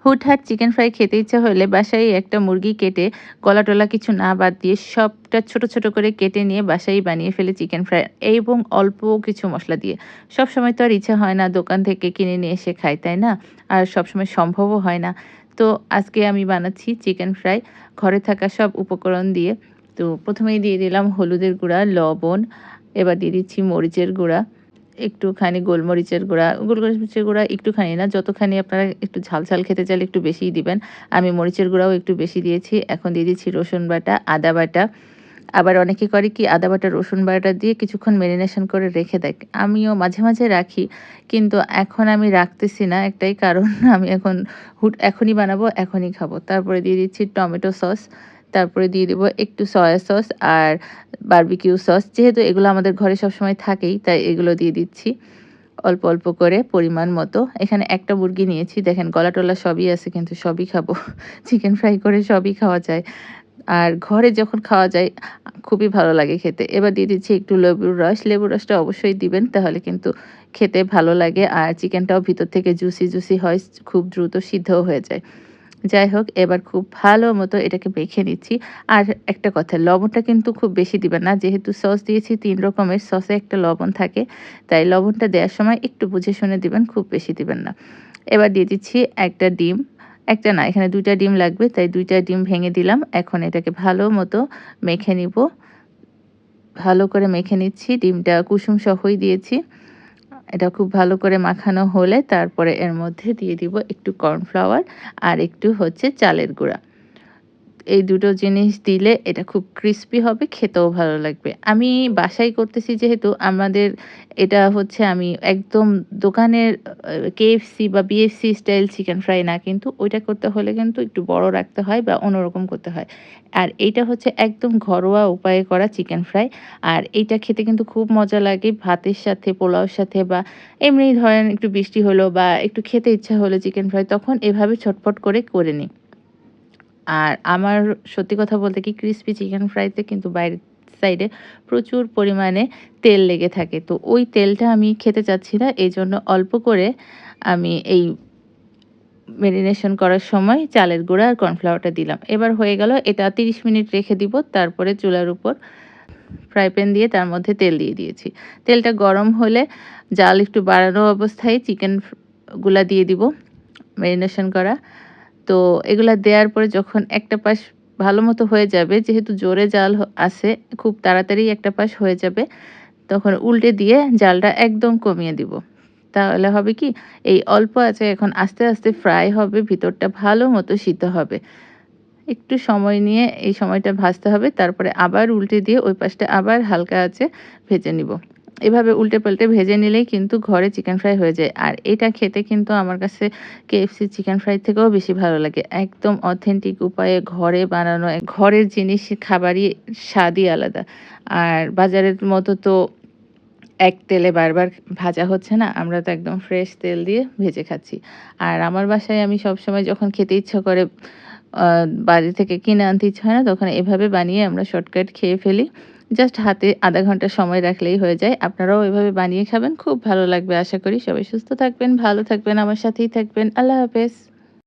হুটহাট chicken fry খেতে ইচ্ছা হলে বাসায় একটা মুরগি কেটে গলা টলা কিছু না বাদ দিয়ে সবটা ছোট ছোট করে কেটে নিয়ে বাসায় বানিয়ে ফেলে চিকেন ফ্রাই, এবং অল্প কিছু মশলা দিয়ে। সব সময় তো আর ইচ্ছা হয় না দোকান থেকে কিনে নিয়ে এসে খাই, তাই না? আর সবসময় সম্ভবও হয় না। তো আজকে আমি বানাচ্ছি চিকেন ফ্রাই ঘরে থাকা সব উপকরণ দিয়ে। তো প্রথমেই দিয়ে দিলাম হলুদের গুঁড়া, লবণ, এবার দিয়ে দিচ্ছি মরিচের গুঁড়া, একটুখানি গোলমরিচের গুঁড়া, গোলমরিচের গুঁড়া একটুখানি না, যতখানি আপনারা একটু ঝাল, ঝাল খেতে চাইলে একটু বেশিই দিবেন। আমি মরিচের গুঁড়াও একটু বেশি দিয়েছি। এখন দিয়ে দিচ্ছি রসুন বাটা, আদা বাটা। আবার অনেকে করে কি আদা বাটা, রসুন বাটা দিয়ে কিছুক্ষণ মেরিনেশন করে রেখে দেয়। আমিও মাঝে, মাঝে রাখি। কিন্তু এখন আমি রাখতেছি না, একটাই কারণ আমি এখন এখনই বানাবো, এখনই খাবো। তারপরে দিয়ে দিচ্ছি টমেটো সস। তারপরে দিয়ে দিব একটু সয়া সস আর বারবিকিউ সস। যেহেতু এগুলো আমাদের ঘরে সবসময় থাকেই, তাই এগুলো দিয়ে দিচ্ছি অল্প, অল্প করে পরিমাণ মতো। এখানে একটা মুরগি নিয়েছি। দেখেন গলা-টলা সবই আছে, কিন্তু সবই খাবো। চিকেন ফ্রাই করে সবই খাওয়া যায়। আর ঘরে যখন খাওয়া যায় খুবই ভালো লাগে খেতে। এবার দিয়ে দিচ্ছি একটু লেবুর রস। লেবুর রসটা অবশ্যই দিবেন, তাহলে কিন্তু খেতে ভালো লাগে। আর চিকেনটাও ভিতর থেকে জুসি, জুসি হয়। খুব দ্রুত সিদ্ধও হয়ে যায়। যাই হোক, এবার খুব ভালো মতো এটাকে মেখে নিচ্ছি। আর একটা কথা, লবণটা কিন্তু খুব বেশি দিবেন না। যেহেতু সস দিয়েছি ৩ রকমের, সসে একটা লবণ থাকে। তাই লবণটা দেওয়ার সময় একটু বুঝে শুনে দিবেন, খুব বেশি দিবেন না। এবার দিয়ে দিচ্ছি একটা ডিম। একটা না, এখানে ২ টা ডিম লাগবে, তাই ২ টা ডিম ভেঙে দিলাম। এখন এটাকে ভালো মতো মেখে নিব। ভালো করে মেখে নিচ্ছি। ডিমটা কুসুম সহই দিয়েছি। এটা খুব ভালো করে মাখানো হলে তারপরে এর মধ্যে দিয়ে দিব একটু কর্নফ্লাওয়ার আর একটু হচ্ছে চালের গুঁড়া। এই দুটো জিনিস দিলে এটা খুব ক্রিসপি হবে, খেতেও ভালো লাগবে। আমি বাসায় করতেছি যেহেতু আমাদের এটা হচ্ছে আমি একদম দোকানের KFC বা BFC স্টাইল চিকেন ফ্রাই না, কিন্তু ওইটা করতে হলে কিন্তু একটু বড় রাখতে হয় বা অন্যরকম করতে হয়। আর এইটা হচ্ছে একদম ঘরোয়া উপায়ে করা চিকেন ফ্রাই। আর এইটা খেতে কিন্তু খুব মজা লাগে ভাতের সাথে, পোলাওর সাথে, বা এমনি ধরেন একটু বৃষ্টি হলো বা একটু খেতে ইচ্ছা হলো চিকেন ফ্রাই, তখন এভাবে ছটফট করে নিই। আর আমার সত্যি কথা বলতে কি, ক্রিসপি চিকেন ফ্রাইতে কিন্তু বাইরের সাইডে প্রচুর পরিমাণে তেল লেগে থাকে। তো ওই তেলটা আমি খেতে চাচ্ছি না। এজন্য অল্প করে আমি এই মেরিনেশন করার সময় চালের গুঁড়া আর কর্নফ্লাওয়ারটা দিলাম। এবার হয়ে গেল। এটা ৩০ মিনিট রেখে দিব। তারপরে চুলার উপর ফ্রাই প্যান দিয়ে তার মধ্যে তেল দিয়ে দিয়েছি। তেলটা গরম হলে জাল একটু বাড়ানো অবস্থায় চিকেন গুলা দিয়ে দিব মেরিনেশন করা। তো এগুলা দেওয়ার পরে যখন একটা পাশ ভালোমতো হয়ে যাবে, যেহেতু জোরে জাল আছে, খুব তাড়াতাড়ি একটা পাশ হয়ে যাবে, তখন উল্টে দিয়ে জালটা একদম কমিয়ে দিব। তাহলে হবে কি, এই অল্প আঁচে এখন আস্তে, আস্তে ফ্রাই হবে, ভিতরটা ভালোমতো সিদ্ধ হবে। একটু সময় নিয়ে এই সময়টা ভাজতে হবে। তারপরে আবার উল্টে দিয়ে ওই পাশটা আবার হালকা আঁচে ভেজে নিব। এভাবে উল্টে-পাল্টে ভেজে নিলেই কিন্তু ঘরে চিকেন ফ্রাই হয়ে যায়। আর এটা খেতে কিন্তু আমার কাছে KFC চিকেন ফ্রাই থেকেও বেশি ভালো লাগে। একদম অথেন্টিক উপায়ে ঘরে বানানো ঘরের জিনিস খাবারই স্বাদই আলাদা। আর বাজারের মতো তো এক তেলে বারবার ভাজা হচ্ছে না। আমরা তো একদম ফ্রেশ তেল দিয়ে ভেজে খাচ্ছি। আর আমার বাসায় আমি সবসময় যখন খেতে ইচ্ছা করে আ বাড়ি থেকে কিনে আনতে ইচ্ছা হয় না, তখন এভাবে বানিয়ে আমরা শর্টকাট খেয়ে ফেলি। জাস্ট হাতে ০.৫ ঘন্টা সময় রাখলেই হয়ে যায়। আপনারাও এভাবে বানিয়ে খাবেন। খুব ভালো লাগবে আশা করি। সবাই সুস্থ থাকবেন, ভালো থাকবেন, আমার সাথেই থাকবেন। আল্লাহ হাফেজ।